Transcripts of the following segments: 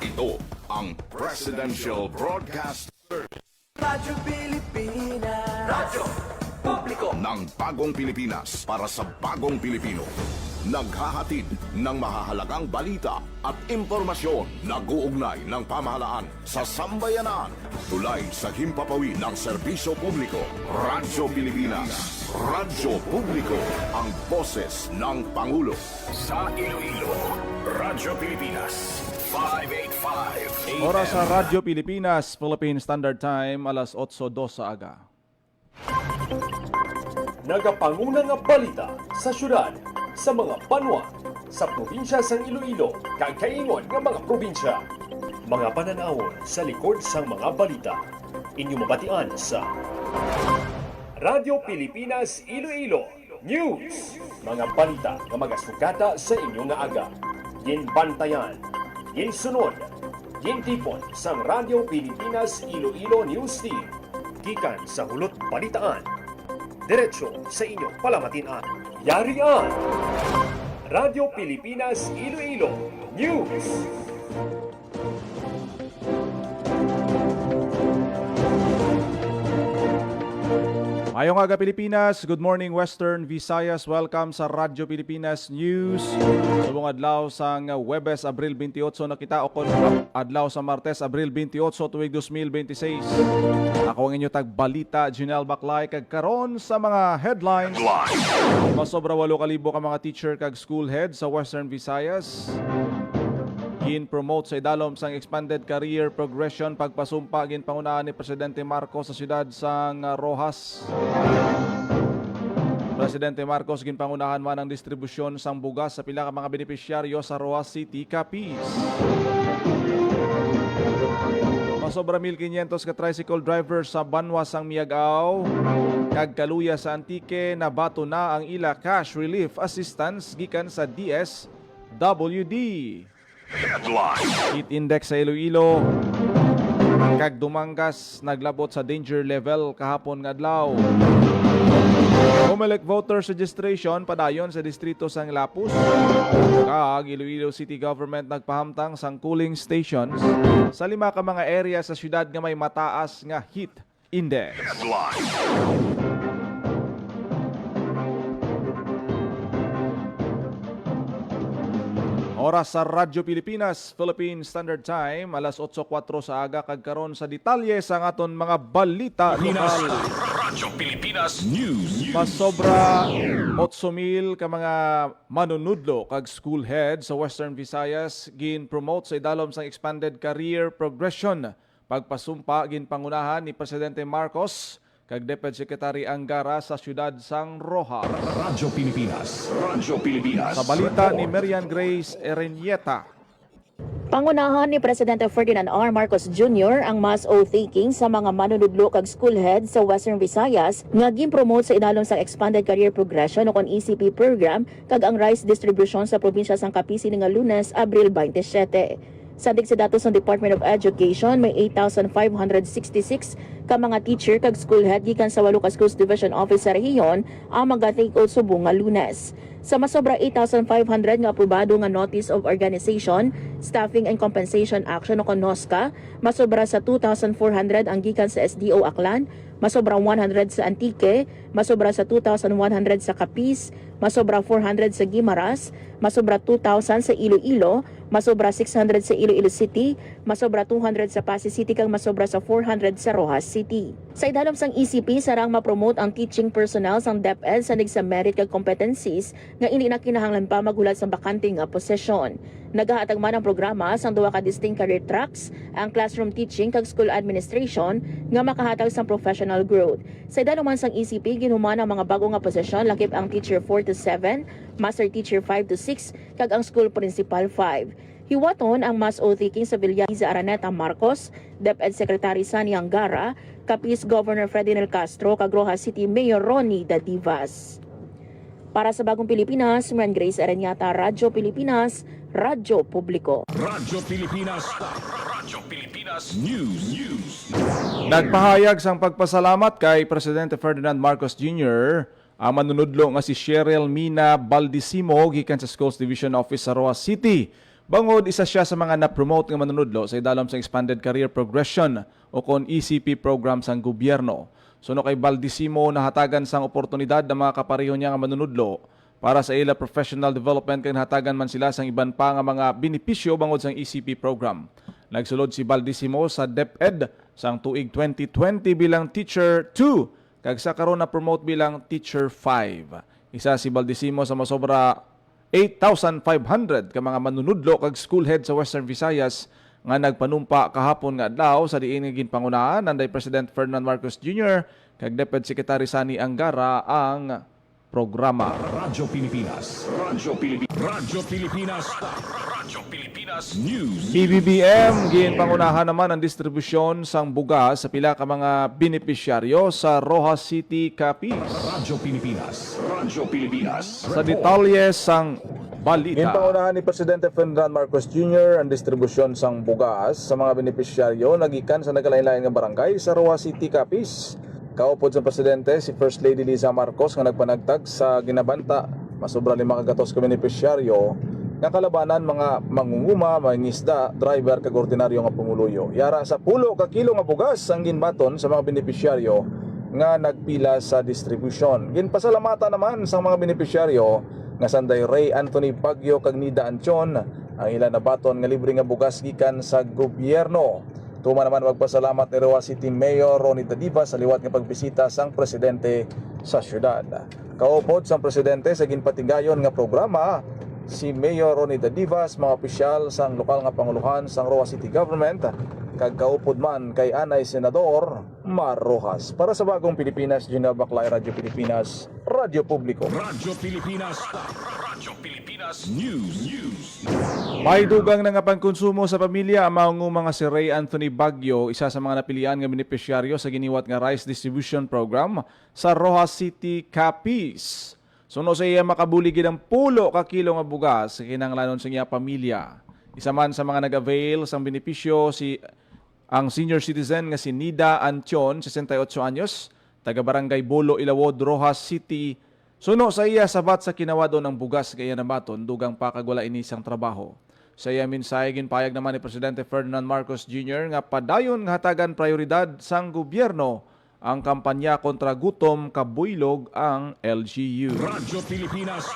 Ito ang Presidential Broadcast Radyo Pilipinas. Radyo Publiko. ng Bagong Pilipinas para sa Bagong Pilipino. Naghahatid ng mahahalagang balita at impormasyon na guugnay ng pamahalaan sa sambayanan. Tulay sa himpapawid ng serbisyo publiko. Radyo Pilipinas. Radyo Publiko. Ang boses ng Pangulo. Sa Iloilo, Radyo Pilipinas. 585 AM. Oras sa Radyo Pilipinas, Philippine Standard Time, alas 8:02 sa aga. Nagapanguna nga balita sa syudad, sa mga banwa, sa probinsya sa Iloilo, kagkaingon nga mga probinsya. Mga pananawon sa likod sang mga balita. Inyo mabatian sa Radyo Pilipinas Iloilo News. Mga balita nga magasugata sa inyo nga aga. Ginbantayan, ginsunod, gintipon sang Radyo Pilipinas Iloilo News Team. Gikan sa hulot balitaan. Diretso sa inyong palamatian. Yarian! Radyo Pilipinas Iloilo News! Mayong aga Pilipinas, good morning Western Visayas, welcome sa Radyo Pilipinas News. Subong adlaw sang Webes, Abril 28 na kita o kon adlaw sa Martes, Abril 28 tuig 2026. Ako ang inyo tagbalita, Junel Baclay, kag karon sa mga headlines. Masobra 8,000 ka mga teacher kag school head sa Western Visayas. Gin-promote sa idalom sang expanded career progression pagpasumpa gin pangunahan ni Presidente Marcos sa siyudad sang Rojas. Presidente Marcos gin pangunahan man ang distribusyon sang bugas sa pila ka mga benepisyaryo sa Rojas City, Capiz. Masobra 1,500 ka tricycle drivers sa Banwa sang Miagao kag kaluya sa Antique na bato na ang ila cash relief assistance gikan sa DSWD. Heat index sa Iloilo kag Dumangas naglabot sa danger level kahapon nga adlaw. Comelec voters registration padayon sa distrito sang Lapus. Kag Iloilo City Government nagpahamtang sang cooling stations sa 5 ka mga area sa syudad nga may mataas nga heat index. Oras sa Radyo Pilipinas, Philippine Standard Time, alas 8:04 sa aga kag karon sa detalye sa aton mga balita lokal. Radyo Pilipinas News. Masobra 8,000 ka mga manunudlo kag school head sa Western Visayas gin-promote sa idalom sang expanded career progression. Pagpasumpa gin pangunahan ni Presidente Marcos kag Deputy Secretary Angara sa siyudad sang Rojas. Radyo Pilipinas. Radyo Pilipinas. Sa balita ni Marian Grace Erenieta. Pangunahan ni Presidente Ferdinand R. Marcos Jr. ang mass oath-taking sa mga manunudlo kag school head sa Western Visayas nga gin-promote sa idalom sa Expanded Career Progression o kon ECP program kag ang rice distribution sa probinsya sang Capiz nga Lunes, Abril 27. Sadig sa datos ng Department of Education, may 8,566 ka mga teacher kag school head gikan sa 8 ka schools division office sa rehiyon ang mag-take out subong nga Lunes. Sa masobra 8,500 nga aprobado nga Notice of Organization, Staffing and Compensation Action o NOSCA, masobra sa 2,400 ang gikan sa SDO Aklan, masobra 100 sa Antique, masobra sa 2,100 sa Capiz, masobra 400 sa Guimaras, masobra 2,000 sa Iloilo, masobra 600 sa Iloilo City, masobra 200 sa Pasig City kag masobra sa 400 sa Rojas City. Sa idalom sang ECP sarang ma-promote ang teaching personnel sang DepEd sa sa merit kag competencies nga hindi na kinahanglan pa magulat sa bakante nga posisyon. Nagahatag man ang programa sang duha ka distinct career tracks, ang classroom teaching kag school administration nga makahatag sang professional growth. Sa idalom man sang ECP ginuman ang mga bago nga posisyon lakip ang teacher 4 to 7, master teacher 5 to 6 kag ang school principal 5. Hiwaton ang mass oath-taking sa Villaliza Araneta Marcos, DepEd Secretary Sani Angara, Capiz Governor Ferdinand Castro, kag Rojas City Mayor Ronnie Dadivas. Para sa Bagong Pilipinas, Marian Grace Erenieta, Radyo Pilipinas, Radyo Publiko. Radyo Pilipinas. Radyo Pilipinas News. Nagpahayag sang pagpasalamat kay Presidente Ferdinand Marcos Jr. ang manunudlo nga si Cheryl Mina Baldisimo gikan sa Schools Division Office sa Rojas City. Bangod isa siya sa mga na-promote nga manunudlo sa idalom sa Expanded Career Progression o kon ECP program sang gobyerno. Suno kay Baldisimo nahatagan sang oportunidad ng mga kapareho niya nga manunudlo para sa ila professional development kay nahatagan man sila sang iban pa nga mga benepisyo bangod sang ECP program. Nagsulod si Baldisimo sa DepEd sang tuig 2020 bilang Teacher 2 kag sa karon na promote bilang Teacher 5. Isa si Baldisimo sa masobra 8,500 ka mga manunudlo kag school head sa Western Visayas nga nagpanumpa kahapon nga adlaw sa diin nga ginpangunahan nanday President Ferdinand Marcos Jr. kag DepEd Secretary Sani Angara ang programa. Radyo Pilipinas. Radyo Pilipinas. Radyo Pilipinas News. PBBM ginpangunahan naman ang distribusyon sang bugas sa pila ka mga benepisyaryo sa Rojas City, Capiz. Radyo Pilipinas. Radyo Pilipinas. Sa detalye sang balita. Ginpangunahan ni Presidente Ferdinand Marcos Jr. ang distribusyon sang bugas sa mga benepisyaryo nagikan sa nagkalain-lain nga barangay sa Rojas City, Capiz. Kaupod sa Presidente si First Lady Liza Marcos nga nagpanagtag sa ginabanta masobra 5 ka benepisyaryo nga kalabanan mga mangunguma, mangingisda, driver kag ordinaryo nga pumuluyo. Yara sa 10 ka kilo nga bugas ang ginbaton sa mga benepisyaryo nga nagpila sa distribution. Ginpasalamatan naman sa mga benepisyaryo nga sanday Ray Anthony Baguio kag Nida Anchon ang ilan na baton nga libre nga bugas gikan sa gobyerno. Tuma naman magpasalamat ni Roa City Mayor Ronnie Tadiva sa liwat nga pagbisita sang presidente sa syudad. Kaupod sang presidente sa ginpatigayon nga programa si Mayor Ronnie Tadivas, mga opisyal sang lokal nga panguluhan sang Roa City Government kag kaupod man kay Anay Senador Mar Rojas. Para sa Bagong Pilipinas, General Baclay, Radyo Pilipinas, Radyo Publiko. Radyo Pilipinas. Radyo Pilipinas News. May dugang na nga pangkonsumo sa pamilya ang mga si Ray Anthony Baguio, isa sa mga napilian nga benepisyaryo sa giniwat nga rice distribution program sa Rojas City, Capiz. Suno sa iya makabuligid ang 10 ka kilo nga bugas sa kinahanglanon sa iya pamilya. Isa man sa mga nag-avail sang benepisyo ang senior citizen nga si Nida Anchon, 68 anyos, taga Barangay Bolo, Ilawod, Rojas City. Suno sa iya sabat sa kinawado ng bugas kaya nabaton dugang pakagwala inisang trabaho. Sa iya minsay ginpayag naman ni Presidente Ferdinand Marcos Jr. nga padayon nga hatagan prioridad sang gobyerno ang kampanya kontra gutom kabuylog ang LGU. Radyo Pilipinas.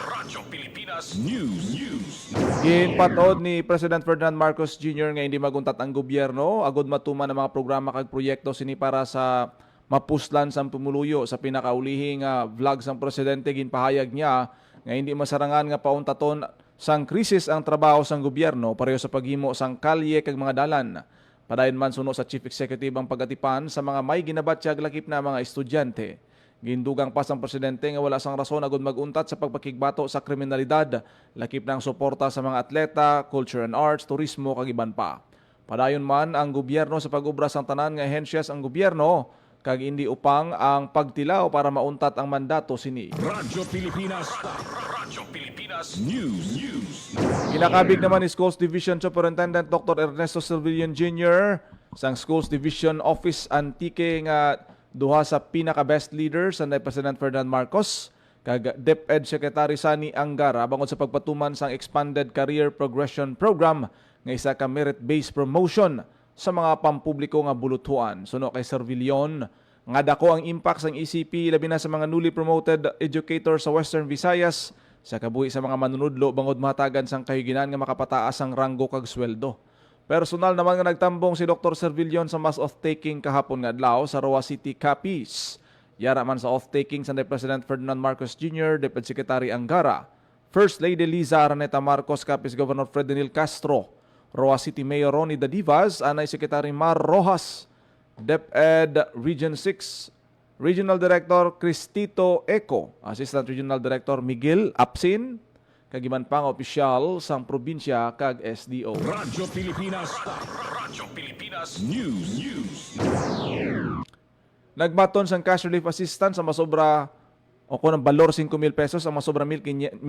Radyo Pilipinas News. Ginpatod ni President Ferdinand Marcos Jr. nga hindi maguntat ang gobyerno agod matuman ang mga programa kag proyekto sini para sa mapuslan sang pumuluyo. Sa pinakaulihing vlog sang presidente ginpahayag niya nga hindi masarangan nga pauntaton sang krisis ang trabaho sang gobyerno pareho sa paghimo sang kalye kag mga dalan. Padayon man suno sa Chief Executive ang pagatipan sa mga may ginabatyag lakip na mga estudyante. Gindugang pa sang presidente nga wala sang rason agud maguntat sa pagpakigbato sa kriminalidad, lakip ng suporta sa mga atleta, culture and arts, turismo kag iban pa. Padayon man ang gobyerno sa pag-ubra sang tanan nga ahensyas ang gobyerno kag indi upang ang pagtilaw para mauntat ang mandato sini. Radyo Pilipinas. Radyo Pilipinas News. Kinakabig naman ni Schools Division Superintendent Dr. Ernesto Silvillion Jr. sang Schools Division Office Antique nga duha sa pinaka-best leaders sa President Ferdinand Marcos kag DepEd Secretary Sani Angara bangod sa pagpatuman sang Expanded Career Progression Program nga isa ka merit-based promotion sa mga pampubliko nga bulutuan. Suno kay Servillon nga dako ang impact sang ECP labi na sa mga newly promoted educators sa Western Visayas sa kabuhi sa mga manunudlo bangod mahatagan sang kahiginan nga makapataas ang ranggo kag sweldo. Personal naman nga nagtambong si Dr. Servillon sa mass off-taking kahapon nga adlaw sa Roa City, Capiz. Yara man sa off-taking sa President Ferdinand Marcos Jr., DepEd Secretary Angara, First Lady Liza Araneta Marcos, Capiz Governor Fredinil Castro, Roa City Mayor Ronnie Dadivas, Anay Secretary Mar Rojas, DepEd Region 6, Regional Director Cristito Eco, Assistant Regional Director Miguel Apsin, kagiman pang opisyal sang probinsya kag SDO. Radyo Pilipinas. Radyo Pilipinas News. Nagbaton sang cash relief assistance sa masobra o kung ang balor 5,000 pesos ang masobra 1,500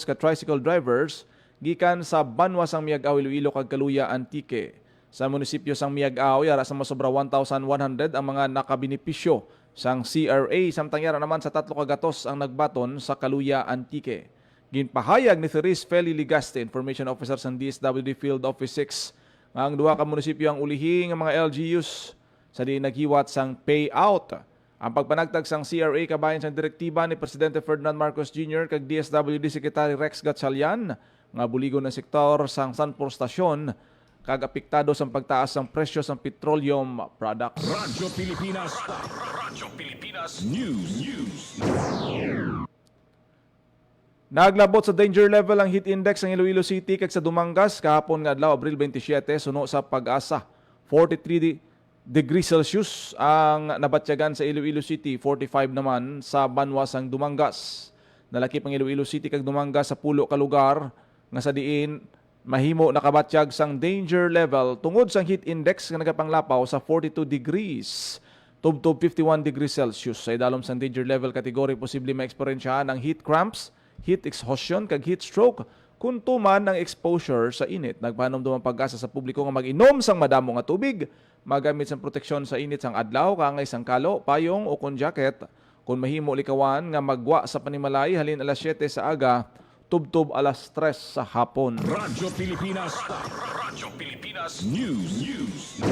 ka tricycle drivers gikan sa Banwa sang Miag-aw Iloilo kag Kaluya Antique. Sa munisipyo sang Miag-aw yara sa masobra 1,100 ang mga nakabinipisyo sang CRA samtang yara naman sa 3 kagatos ang nagbaton sa Kaluya Antique. Ginpahayag ni Therese Feli Ligaste, Information Officer sa DSWD Field Office 6, nga ang duha ka munisipyo ang ulihi nga mga LGUs sa di naghiwat sang payout. Ang pagpanagtag sang CRA kabayan sa direktiba ni Presidente Ferdinand Marcos Jr. kag DSWD Secretary Rex Gatchalian nga buligon ng sektor sang Sanpor Stasyon kag apektado sa pagtaas ng presyo sa petroleum products. Radyo Pilipinas. Radyo Pilipinas News. Naglabot sa danger level ang heat index ng Iloilo City kag sa Dumangas kahapon nga adlaw Abril 27 suno sa Pag-asa. 43 degrees Celsius ang nabatyagan sa Iloilo City, 45 naman sa Banwas ang Dumangas. Nalakip ang Iloilo City kag Dumangas sa pulo ka lugar nga sa diin mahimo nakabatyag sang danger level tungod sang heat index nga nagapanglapaw sa 42 degrees. Tubtob 51 degrees Celsius sa idalom sang danger level category posible maeksperiensyahan ang heat cramps, heat exhaustion kag heat stroke kung tuman ang exposure sa init. Nagpahanumdum ang Pag-asa sa publiko nga mag-inom sang madamo nga tubig, magamit sang proteksyon sa init sang adlaw, kangay sang kalo, payong o kon jacket. Kung mahimo likawan nga magwa sa panimalay halin alas 7 sa aga, tubtob alas 3 sa hapon. Radyo Pilipinas. Radyo Pilipinas News.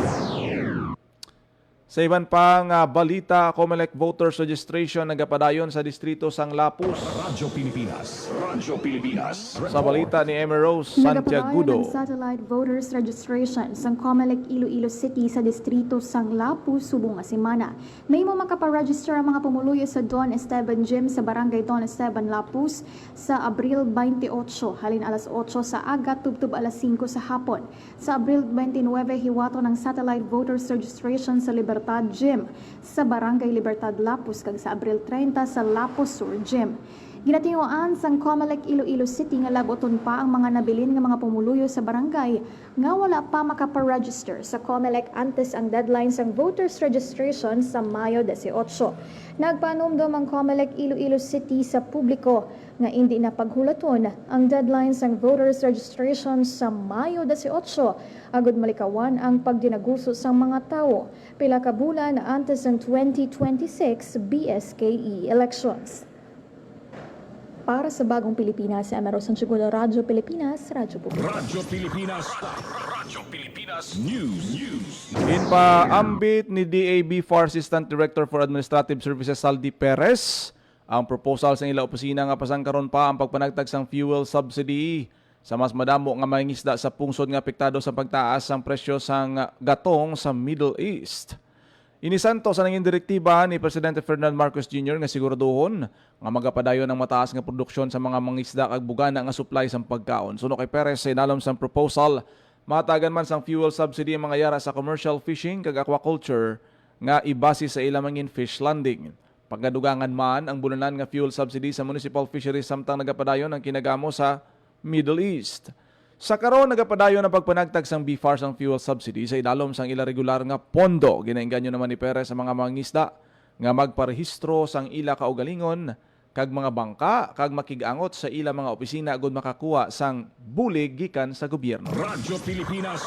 Sa iban pang balita, COMELEC voters registration nagapadayon sa distrito sang Lapus. Radyo Pilipinas. Radyo Pilipinas. Sa balita ni Emerose Santiagudo. Nagapadayon ng satellite voters registration sa COMELEC Iloilo City sa distrito sang Lapus subong nga semana. May mo makaparegister ang mga pumuluyo sa Don Esteban Gym sa Barangay Don Esteban, Lapus sa Abril 28 halin alas 8 sa aga tubtob alas 5 sa hapon. Sa Abril 29 hiwato ng satellite voters registration sa Libertad Gym sa Barangay Libertad, Lapus kag sa Abril 30 sa Lapus Sur Gym. Ginatinguan sang COMELEC Iloilo City nga laboton pa ang mga nabilin nga mga pumuluyo sa barangay nga wala pa makaparegister sa COMELEC antes ang deadline sang voters registration sa Mayo 18. Nagpanumdum ang COMELEC Iloilo City sa publiko nga hindi na paghulaton ang deadline sang voters registration sa Mayo 18 agud malikawan ang pagdinaguso sang mga tawo pila ka bulan antes ang 2026 BSKE elections. Para sa Bagong Pilipinas, Emerson Santiagudo, Radyo Pilipinas, Radyo Publiko. Radyo Pilipinas. Radyo Pilipinas News. Inpaambit ni DAB FAR Assistant Director for Administrative Services Saldi Perez ang proposal sa ila opisina nga pasangkaron pa ang pagpanagtag sang fuel subsidy sa mas madamo nga mangingisda sa pungsod nga apektado sa pagtaas sang presyo sang gatong sa Middle East. Inisanto sa nanging direktiba ni Presidente Ferdinand Marcos Jr. nga siguraduhon nga magapadayon ng mataas nga produksyon sa mga mangisda kag bugana nga supply sang pagkaon. Suno kay Perez sa inalom sang proposal, matagan man sang fuel subsidy ang mga yara sa commercial fishing kag aquaculture nga ibase sa ilang mangin fish landing. Pagkadugangan man ang bulanan nga fuel subsidy sa municipal fisheries samtang nagapadayon ang kinagamo sa Middle East. Sa karon nagapadayon ang pagpanagtag sang BFAR sang fuel subsidy sa idalom sang ila regular nga pondo. Ginainganyo naman ni Perez sa mga mangisda nga magparehistro sang ila kaugalingon kag mga bangka kag makigangot sa ila mga opisina agud makakuha sang bulig gikan sa gobyerno. Radyo Pilipinas.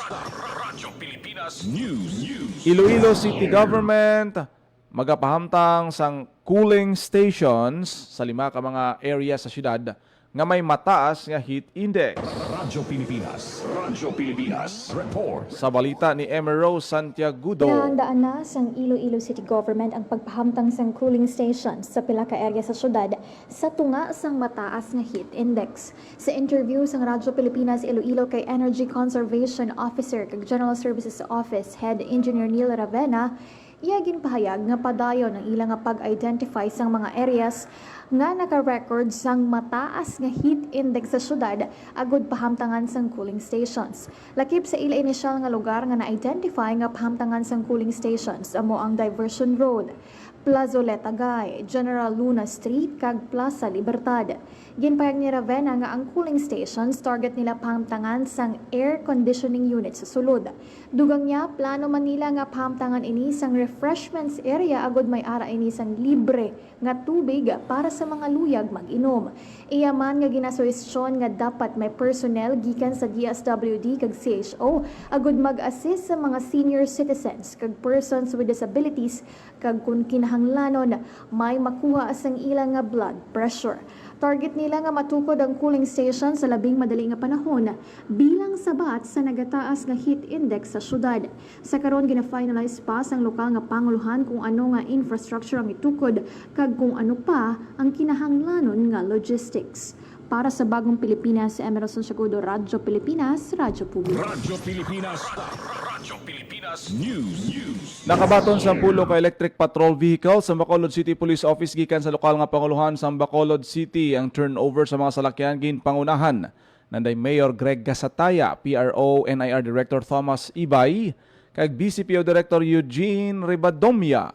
Radyo Pilipinas News. Iloilo City Government magapahamtang sang cooling stations sa 5 ka mga area sa syudad nga may mataas nga heat index. Radyo Pilipinas. Radyo Pilipinas. Report. Sa balita ni Emerose Santiagudo. Inahandaan na sang Iloilo City Government ang pagpahamtang sang cooling stations sa pila ka area sa syudad sa tunga sang mataas nga heat index. Sa interview sang Radyo Pilipinas Iloilo kay Energy Conservation Officer kag General Services Office Head Engineer Neil Ravena, iya ginpahayag nga padayon ang ilang nga pag-identify sang mga areas nga naka-record sang mataas nga heat index sa syudad agud pahamtangan sang cooling stations. Lakip sa ila inisyal nga lugar nga na-identify nga pahamtangan sang cooling stations amo ang Diversion Road, Plazoleta Gay, General Luna Street kag Plaza Libertad. Ginpahayag ni Ravena nga ang cooling stations target nila pahamtangan sang air conditioning unit sa sulod. Dugang niya plano man nila nga pahamtangan ini sang refreshments area agud may ara ini sang libre nga tubig para sa mga luyag mag-inom. Iya man nga ginasuhestyon nga dapat may personnel gikan sa DSWD kag CHO agud mag-assist sa mga senior citizens kag persons with disabilities kag kun kinahanglanon may makuha sang ilang nga blood pressure. Target nila nga matukod ang cooling station sa labing madali nga panahon bilang sabat sa nagataas nga heat index sa syudad. Sa karon gina-finalize pa sang lokal nga panguluhan kung ano nga infrastructure ang itukod kag kung ano pa ang kinahanglanon nga logistics. Para sa Bagong Pilipinas, Emerson Sacudo, Radyo Pilipinas, Radyo Publiko. Radyo Pilipinas. Radyo Pilipinas News. Nakabaton sa 10 ka electric patrol vehicle sa Bacolod City Police Office gikan sa lokal nga panguluhan sa Bacolod City. Ang turnover sa mga salakyan ginpangunahan nanday Mayor Greg Gasataya, PRO NIR Director Thomas Ibay, kag BCPO Director Eugene Ribadomia.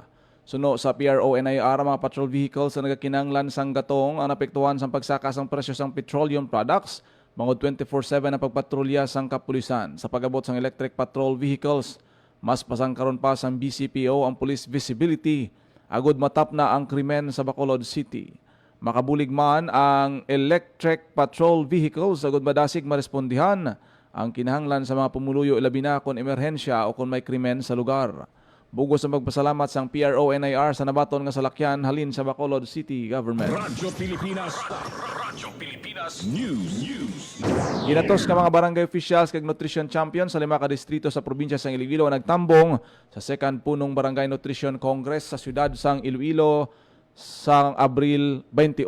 Suno sa PRO NIR, mga patrol vehicles na nagakinanglan sang gatong ang napektuhan sa pagsaka sang presyo sang petroleum products, mangod 24/7 ang pagpatrolya sang kapulisan. Sa pagabot sang electric patrol vehicles, mas pasangkaron pa sang BCPO ang police visibility, agud matap na ang krimen sa Bacolod City. Makabulig man ang electric patrol vehicles, agud madasig marespondihan ang kinahanglan sa mga pumuluyo labi na kung emerhensya o kung may krimen sa lugar. Bugos sa magpasalamat sang PRO NIR sa nabaton nga salakyan halin sa Bacolod City Government. Radyo Pilipinas. Radyo Pilipinas News. Ginatos ka mga barangay officials kag nutrition champion sa 5 ka distrito sa probinsya sang Iloilo nagtambong sa second punong Barangay Nutrition Congress sa siyudad sang Iloilo sang Abril 28.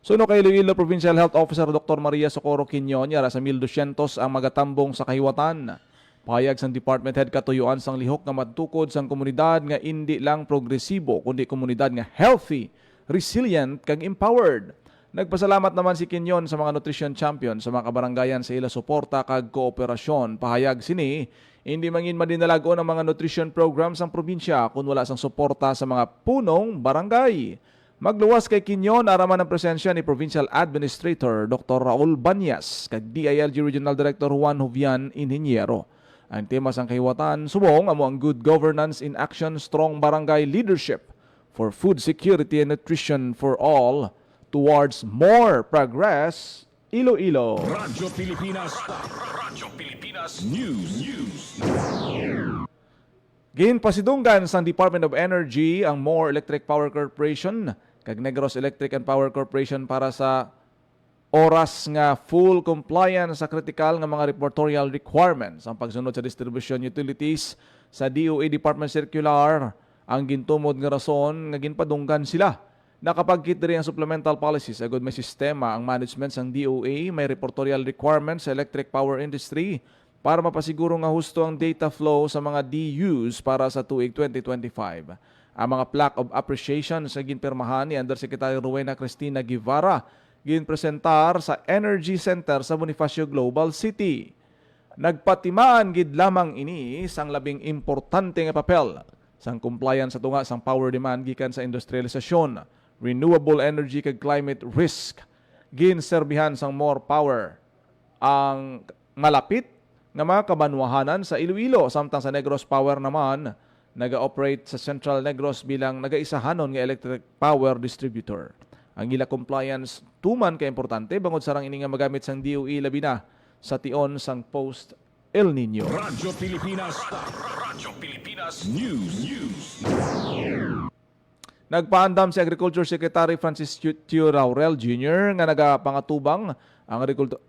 Suno kay Iloilo Provincial Health Officer Dr. Maria Socorro Quinyon, yara sa 1,200 ang magatambong sa kahiwatan. Pahayag sang Department Head katuyuan sang lihok nga matukod sang komunidad nga hindi lang progresibo kundi komunidad nga healthy, resilient kag empowered. Nagpasalamat naman si Quinyon sa mga nutrition champion sa mga kabarangayan sa ila suporta kag kooperasyon. Pahayag sini, hindi mangin madinalagon ang mga nutrition programs sang probinsya kung wala sang suporta sa mga punong barangay. Magluwas kay Quinyon araman ang presensya ni Provincial Administrator Dr. Raul Banyas kag DILG Regional Director Juan Jovian Inhinyero. Ang tema sang kahiwatan, subong amo ang good governance in action, strong barangay leadership for food security and nutrition for all towards more progress, Iloilo. Radyo Pilipinas. Radyo Pilipinas News. Ginpasidunggan sang Department of Energy ang More Electric Power Corporation kag Negros Electric and Power Corporation para sa oras nga full compliance sa critical nga mga reportorial requirements ang pagsunod sa distribution utilities sa DOE Department Circular. Ang gintumod nga rason nga ginpadunggan sila. Nakapagkit diri ang supplemental policies agud may sistema ang management sang DOE, may reportorial requirements sa electric power industry para mapasiguro nga husto ang data flow sa mga DUs para sa tuig 2025. Ang mga plaque of appreciation sa ginpirmahan ni Undersecretary Rowena Cristina Guevara ginpresentar sa Energy Center sa Bonifacio Global City. Nagpatimaan gid lamang ini sang labing importante nga papel sang compliance sa tunga sang power demand gikan sa industrialisasyon, renewable energy kag climate risk. Ginserbihan sang more power ang malapit nga mga kabanwahanan sa Iloilo samtang sa Negros Power naman naga-operate sa Central Negros bilang nagaisahanon nga electric power distributor. Ang ila compliance tuman kay importante bangod sarang ini nga magamit sang DOE labi na sa tion sang post El Nino. Radyo Pilipinas. Radyo Pilipinas News. Nagpaandam si Agriculture Secretary Francis Tio Laurel Jr. nga nagapangatubang ang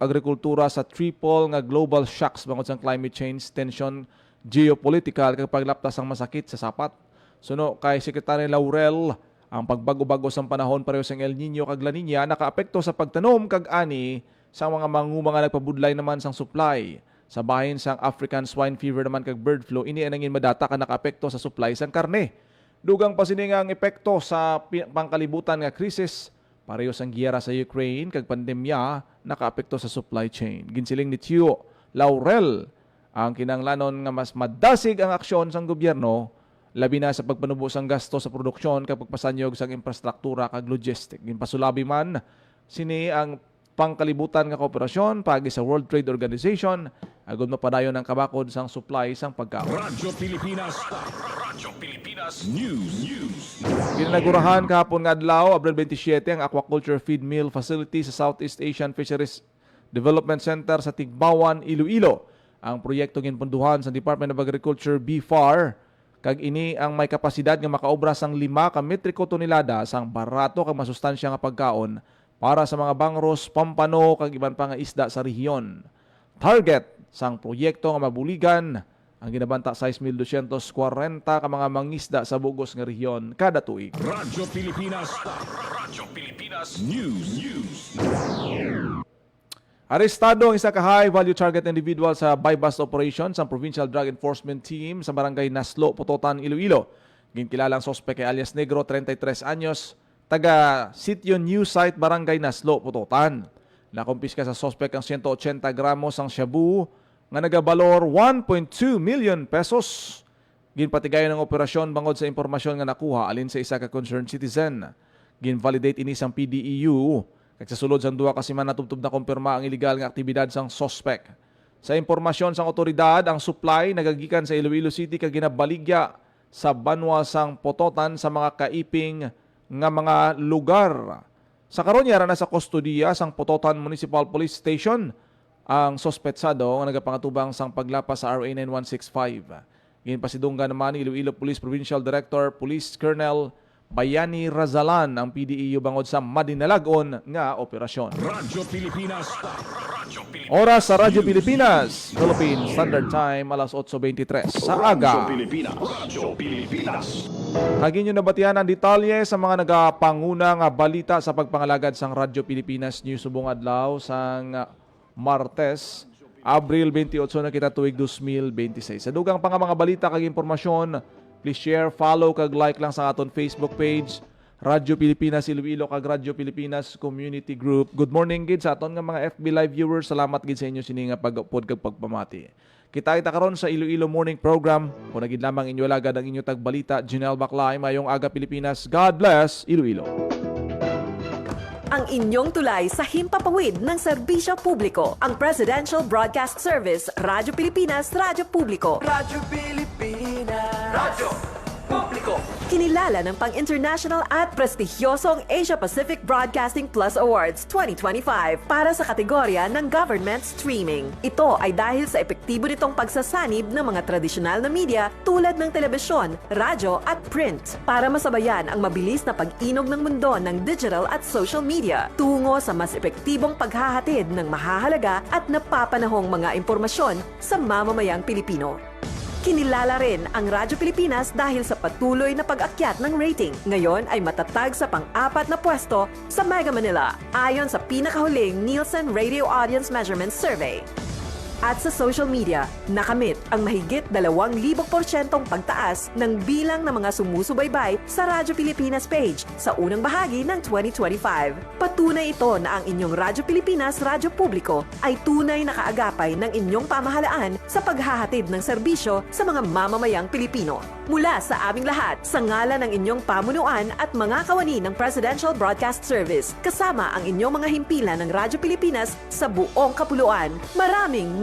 agrikultura sa triple nga global shocks bangod sang climate change, tension, geopolitical kag paglaptas ang masakit sa sapat. Suno kay Secretary Laurel, ang pagbago-bago sa panahon pareho sang El Nino kag La Nina nakaapekto sa pagtanom kag ani sa mga mga nagpabudlay naman sang supply. Sa bahin sang African swine fever naman kag bird flu, ini anangin madata ka nakaapekto sa supply sang karne. Dugang pa sini nga ang epekto sa pangkalibutan nga krisis pareho sang giyera sa Ukraine kag pandemya nakaapekto sa supply chain. Ginsiling ni Tio Laurel ang kinanglanon nga mas madasig ang aksyon sang gobyerno labi na sa pagpanubo sang gasto sa produksyon kag pagpasanyog sang infrastruktura kag logistic. Ginpasulabi man sini ang pangkalibutan nga kooperasyon pagi sa World Trade Organization agud mapadayon ang kabakod sang supply sang pagkaon. Radyo Pilipinas. Radyo Pilipinas News. Ginagurahan kahapon nga adlaw Abril 27 ang Aquaculture Feed Mill Facility sa Southeast Asian Fisheries Development Center sa Tigbawan, Iloilo. Ang proyekto ginpunduhan sa Department of Agriculture BFAR kag ini ang may kapasidad nga makaobra sang 5 ka metriko tonelada sang barato kag masustansya nga pagkaon para sa mga bangros, pampano kag iban pa nga isda sa rehiyon. Target sang proyekto nga mabuligan ang ginabanta 6,240 ka mga mangisda sa bugos nga rehiyon kada tuig. Radyo Pilipinas News. Arestado ang isa ka high-value target individual sa buy-bust operation sa Provincial Drug Enforcement Team sa Barangay Naslo, Putotan, Iloilo. Ginkilalang sospek kay alias Negro, 33 anyos, taga Sitio News Site, Barangay Naslo, Putotan. Nakumpiska sa sospek ang 180 gramos ang shabu nga nagabalor 1.2 million pesos. Ginpatigayon ng operasyon bangod sa impormasyon nga nakuha alin sa isa ka concerned citizen. Ginvalidate ini sang PDEU. Kaya sa sulod sang duwa kasi man natubtob na kumpirma ang iligal nga aktibidad sang sospek. Sa impormasyon sang otoridad, ang supply nagagikan sa Iloilo City kag ginabaligya sa banwa sang Pototan sa mga kaiping nga mga lugar. Sa karon yara na sa kustodiya sang Pototan Municipal Police Station ang sospetsado nga nagapangatubang sang paglapas sa RA 9165. Ginpasidunggan naman ni Iloilo Police Provincial Director Police Colonel Bayani Razalan ang PDEU bangod sa madinalagon nga operasyon. Radyo Pilipinas. Oras sa Radyo Pilipinas, Philippine Standard Time, alas 8:23 sa aga. Radyo Pilipinas. Hagin nyo nabatihan ang detalye sa mga nagapanguna nga balita sa pagpangalagad sang Radyo Pilipinas News subong adlaw sang Martes, Abril 28 na kita tuig 2026. Sa dugang pa nga mga balita kag impormasyon, please share, follow kag like lang sa aton Facebook page, Radyo Pilipinas Iloilo kag Radyo Pilipinas Community Group. Good morning gid sa aton nga mga FB Live viewers. Salamat gid sa inyo sini nga pag-upod kag pagpamati. Kita karon sa Iloilo Morning Program. Kung nagid lamang inyo lagad ang inyo tagbalita, Janelle Baclay, mayong aga Pilipinas. God bless Iloilo. Ang inyong tulay sa himpapawid ng serbisyo publiko. Ang Presidential Broadcast Service, Radyo Pilipinas, Radyo Publiko. Radyo Pilipinas. Radyo Publiko. Kinilala ng pang-international at prestigyosong Asia Pacific Broadcasting Plus Awards 2025 para sa kategorya ng Government Streaming. Ito ay dahil sa epektibo nitong pagsasanib ng mga tradisyonal na media tulad ng telebisyon, radyo at print para masabayan ang mabilis na pag-inog ng mundo ng digital at social media tungo sa mas epektibong paghahatid ng mahahalaga at napapanahong mga impormasyon sa mamamayang Pilipino. Kinilala rin ang Radyo Pilipinas dahil sa patuloy na pag-akyat ng rating. Ngayon ay matatag sa pang-4 na pwesto sa Mega Manila ayon sa pinakahuling Nielsen Radio Audience Measurement Survey. At sa social media, nakamit ang mahigit 2,000% pagtaas ng bilang ng mga sumusubaybay sa Radyo Pilipinas page sa unang bahagi ng 2025. Patunay ito na ang inyong Radyo Pilipinas, Radyo Publiko ay tunay na kaagapay ng inyong pamahalaan sa paghahatid ng serbisyo sa mga mamamayang Pilipino. Mula sa aming lahat, sa ngalan ng inyong pamunuan at mga kawani ng Presidential Broadcast Service, kasama ang inyong mga himpilan ng Radyo Pilipinas sa buong kapuluan.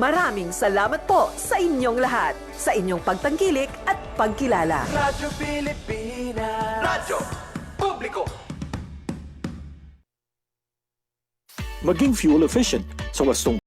Maraming salamat po sa inyong lahat, sa inyong pagtangkilik at pagkilala. Radyo Pilipinas. Radyo Publiko. Maging fuel efficient sa wastong